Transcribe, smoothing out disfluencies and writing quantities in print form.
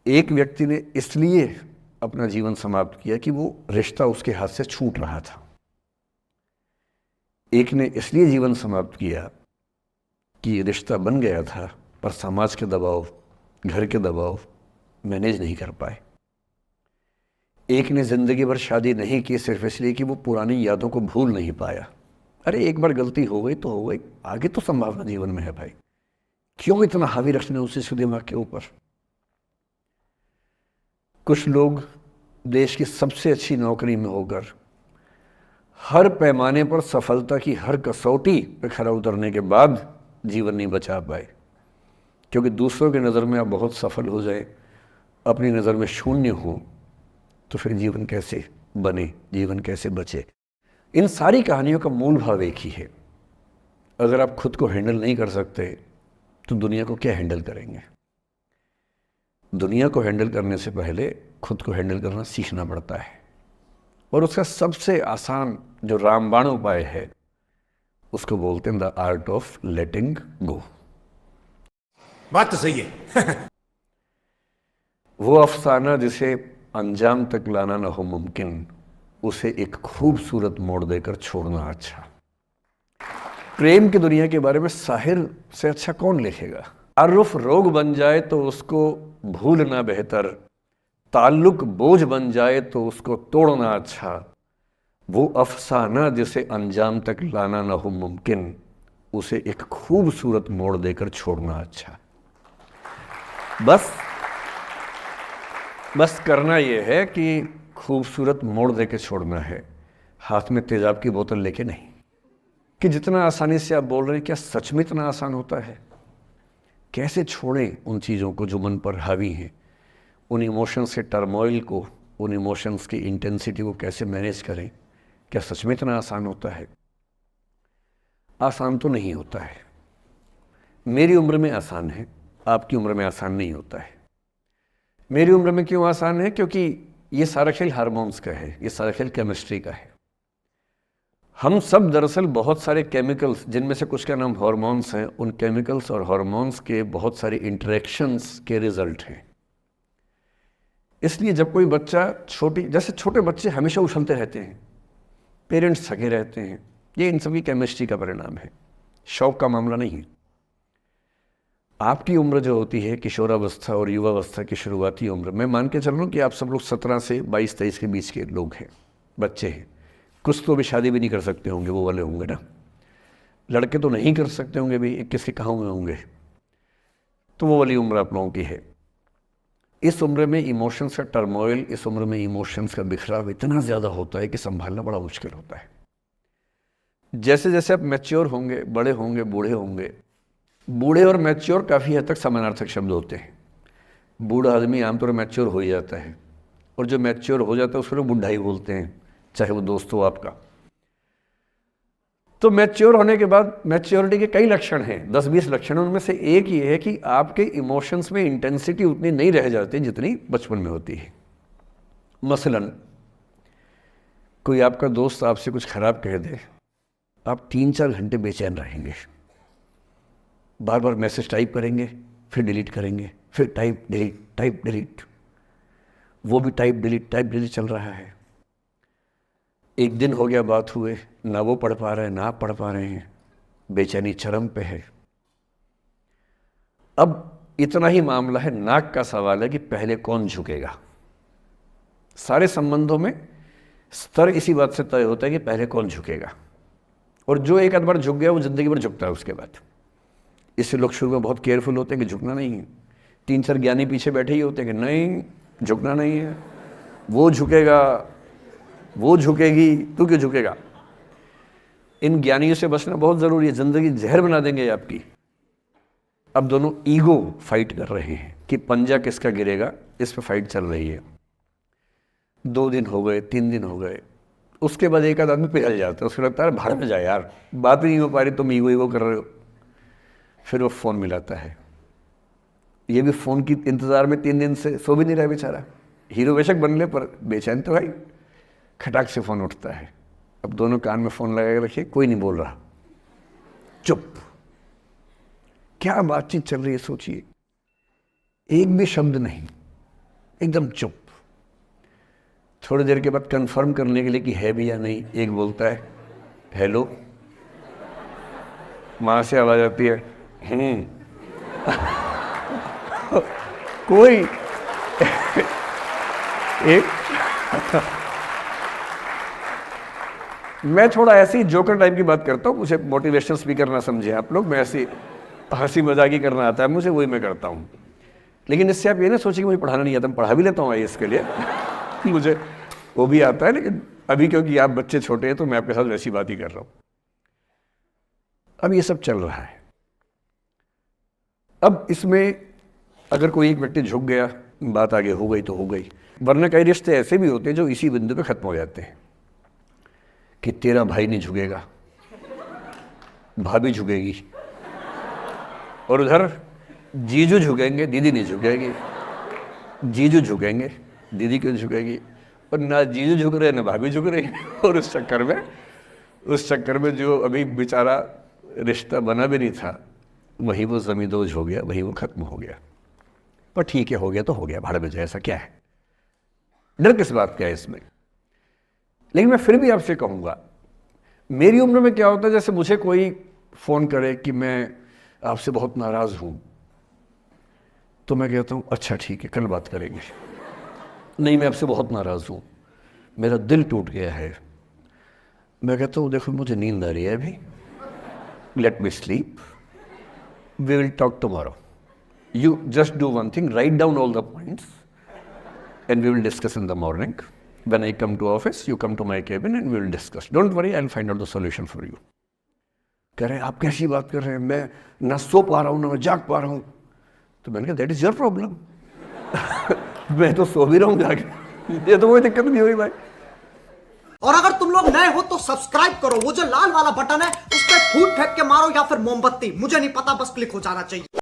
एक व्यक्ति ने इसलिए अपना जीवन समाप्त किया कि वो रिश्ता उसके हाथ से छूट रहा था। एक ने इसलिए जीवन समाप्त किया कि रिश्ता बन गया था पर समाज के दबाव, घर के दबाव मैनेज नहीं कर पाए। एक ने जिंदगी भर शादी नहीं की सिर्फ इसलिए कि वो पुरानी यादों को भूल नहीं पाया। अरे एक बार गलती हो गई तो हो गई, आगे तो संभावना जीवन में है भाई, क्यों इतना हावी रखने उसी दिमाग के ऊपर। कुछ लोग देश की सबसे अच्छी नौकरी में होकर हर पैमाने पर सफलता की हर कसौटी पे खरा उतरने के बाद जीवन नहीं बचा पाए, क्योंकि दूसरों की नज़र में आप बहुत सफल हो जाए, अपनी नज़र में शून्य हो, तो फिर जीवन कैसे बने, जीवन कैसे बचे। इन सारी कहानियों का मूल भाव एक ही है, अगर आप खुद को हैंडल नहीं कर सकते तो दुनिया को क्या हैंडल करेंगे। दुनिया को हैंडल करने से पहले खुद को हैंडल करना सीखना पड़ता है, और उसका सबसे आसान जो रामबाण उपाय है उसको बोलते हैं द आर्ट ऑफ लेटिंग गो। बात तो सही है। वो अफसाना जिसे अंजाम तक लाना न हो मुमकिन, उसे एक खूबसूरत मोड़ देकर छोड़ना अच्छा। प्रेम की दुनिया के बारे में शाहिर से अच्छा कौन लिखेगा। तारुफ रोग बन जाए तो उसको भूलना बेहतर, ताल्लुक बोझ बन जाए तो उसको तोड़ना अच्छा। वो अफसाना जिसे अंजाम तक लाना न हो मुमकिन, उसे एक खूबसूरत मोड़ देकर छोड़ना अच्छा। बस करना यह है कि खूबसूरत मोड़ देकर छोड़ना है, हाथ में तेजाब की बोतल लेके नहीं। कि जितना आसानी से आप बोल रहे हैं, क्या सच में इतना आसान होता है। कैसे छोड़ें उन चीज़ों को जो मन पर हावी हैं, उन इमोशंस के टर्मोइल को, उन इमोशंस की इंटेंसिटी को कैसे मैनेज करें। क्या सच में इतना आसान होता है। आसान तो नहीं होता है। मेरी उम्र में आसान है, आपकी उम्र में आसान नहीं होता है। मेरी उम्र में क्यों आसान है, क्योंकि ये सारा खेल हार्मोन्स का है, ये सारा खेल केमिस्ट्री का है। हम सब दरअसल बहुत सारे केमिकल्स, जिनमें से कुछ का नाम हार्मोन्स हैं, उन केमिकल्स और हार्मोन्स के बहुत सारे इंटरेक्शंस के रिजल्ट हैं। इसलिए जब कोई बच्चा जैसे छोटे बच्चे हमेशा उछलते रहते हैं, पेरेंट्स थके रहते हैं, ये इन सब की केमिस्ट्री का परिणाम है, शौक का मामला नहीं है। आपकी उम्र जो होती है किशोरावस्था और युवावस्था की शुरुआती उम्र, मैं मान के चल रहा हूँ कि आप सब लोग 17 से 22-23 के बीच के लोग हैं, बच्चे हैं। कुछ तो अभी शादी भी नहीं कर सकते होंगे, वो वाले होंगे ना। लड़के तो नहीं कर सकते होंगे भी, 21 के कहाँ हुए होंगे, तो वो वाली उम्र आप लोगों की है। इस उम्र में इमोशंस का टर्मोइल, इस उम्र में इमोशंस का बिखराव इतना ज़्यादा होता है कि संभालना बड़ा मुश्किल होता है। जैसे जैसे आप मैच्योर होंगे, बड़े होंगे, बूढ़े होंगे, बूढ़े और मैच्योर काफ़ी हद तक समानार्थक शब्द होते हैं। बूढ़ा आदमी आमतौर पर मैच्योर हो ही जाता है, और जो मैच्योर हो जाता है उसको लोग बुढ़ा ही बोलते हैं, चाहे वो दोस्त हो आपका। तो मैच्योर होने के बाद मैच्योरिटी के कई लक्षण हैं, 10-20 लक्षण। उनमें से एक ये है कि आपके इमोशंस में इंटेंसिटी उतनी नहीं रह जाती जितनी बचपन में होती है। मसलन कोई आपका दोस्त आपसे कुछ खराब कह दे, आप 3-4 घंटे बेचैन रहेंगे, बार बार मैसेज टाइप करेंगे, फिर डिलीट करेंगे, फिर टाइप डिलीट, वो भी टाइप डिलीट चल रहा है। एक दिन हो गया बात हुए, ना वो पढ़ पा रहे हैं, ना आप पढ़ पा रहे हैं, बेचैनी चरम पे है। अब इतना ही मामला है, नाक का सवाल है कि पहले कौन झुकेगा। सारे संबंधों में स्तर इसी बात से तय होता है कि पहले कौन झुकेगा, और जो एक आध बार झुक गया वो जिंदगी भर झुकता है उसके बाद। इससे लोग शुरू में बहुत केयरफुल होते हैं कि झुकना नहीं है। 3-4 ज्ञानी पीछे बैठे ही होते हैं कि नहीं, झुकना नहीं है, वो झुकेगा, वो झुकेगी, तू क्यों झुकेगा। इन ज्ञानियों से बचना बहुत ज़रूरी है, ज़िंदगी जहर बना देंगे आपकी। अब दोनों ईगो फाइट कर रहे हैं कि पंजा किसका गिरेगा, इस पर फाइट चल रही है। 2 दिन हो गए, 3 दिन हो गए, उसके बाद एक आध आदमी पिघल जाता है, उसको लगता है भाड़ में जाए यार, बात ही नहीं हो पा रही, तुम ईगो कर रहे हो। फिर वो फ़ोन मिलाता है, ये भी फ़ोन की इंतज़ार में 3 दिन से सो भी नहीं रहा बेचारा। हीरो बेशक बन ले पर बेचैन तो भाई। खटाक से फ़ोन उठता है, अब दोनों कान में फ़ोन लगा के रखिए, कोई नहीं बोल रहा, चुप। क्या बातचीत चल रही है सोचिए, एक भी शब्द नहीं। एकदम चुप। थोड़ी देर के बाद कंफर्म करने के लिए कि है भी या नहीं, एक बोलता है हेलो, वहां से आवाज आती है कोई एक मैं थोड़ा ऐसी जोकर टाइप की बात करता हूँ, मुझे मोटिवेशनल स्पीकर ना समझे आप लोग, मैं ऐसी हंसी मजाक ही करना आता है मुझे, वही मैं करता हूँ। लेकिन इससे आप ये ना सोचिए कि मुझे पढ़ाना नहीं आता, मैं पढ़ा भी लेता हूँ इसके लिए मुझे वो भी आता है, लेकिन अभी क्योंकि आप बच्चे छोटे हैं तो मैं आपके साथ वैसी बात ही कर रहा हूँ। अब ये सब चल रहा है। अब इसमें अगर कोई एक व्यक्ति झुक गया, बात आगे हो गई तो हो गई, वरना कई रिश्ते ऐसे भी होते हैं जो इसी बिंदु पे खत्म हो जाते हैं कि तेरा भाई नहीं झुकेगा, भाभी झुकेगी, और उधर जीजू झुकेंगे, दीदी नहीं झुकेगी, जीजू झुकेंगे, दीदी क्यों झुकेगी, और ना जीजू झुक रहे ना भाभी झुक रही और उस चक्कर में जो अभी बेचारा रिश्ता बना भी नहीं था, वहीं वो ज़मींदोज़ हो गया, वहीं वो ख़त्म हो गया। पर ठीक है, हो गया तो हो गया, भाड़ में जाए, ऐसा क्या है, डर किस बात का है इसमें। लेकिन मैं फिर भी आपसे कहूँगा, मेरी उम्र में क्या होता है, जैसे मुझे कोई फ़ोन करे कि मैं आपसे बहुत नाराज़ हूँ, तो मैं कहता हूँ अच्छा ठीक है, कल बात करेंगे। नहीं, मैं आपसे बहुत नाराज़ हूँ, मेरा दिल टूट गया है। मैं कहता हूँ देखो मुझे नींद आ रही है अभी, let me sleep, we will talk tomorrow, you just do one thing, write down all the points and we will discuss in the morning, when I come to office you come to my cabin and we will discuss, don't worry, I will find out the solution for you. कह रहे हैं आप कैसी बात कर रहे हैं, मैं ना सो पा रहा हूँ ना मैं जाग पा रहा हूँ। तो मैंने कहा दैट इज योर प्रॉब्लम मैं तो सो भी रहा हूँ जाके, ये तो कोई दिक्कत नहीं हुई भाई। और अगर तुम लोग नए हो तो सब्सक्राइब करो, वो जो लाल वाला बटन है उस पर फूट फेंक के मारो या फिर मोमबत्ती, मुझे नहीं पता, बस क्लिक हो जाना चाहिए।